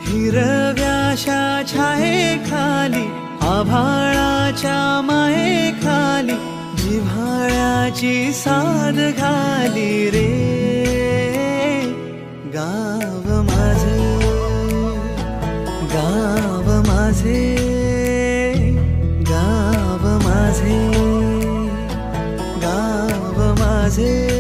हिरव्याशा छायेखाली आभाळाच्या मायेखाली जिव्हाळ्याची साद घाली रे गाव माझे, गाव माझे, गाव माझे, गाव माझे.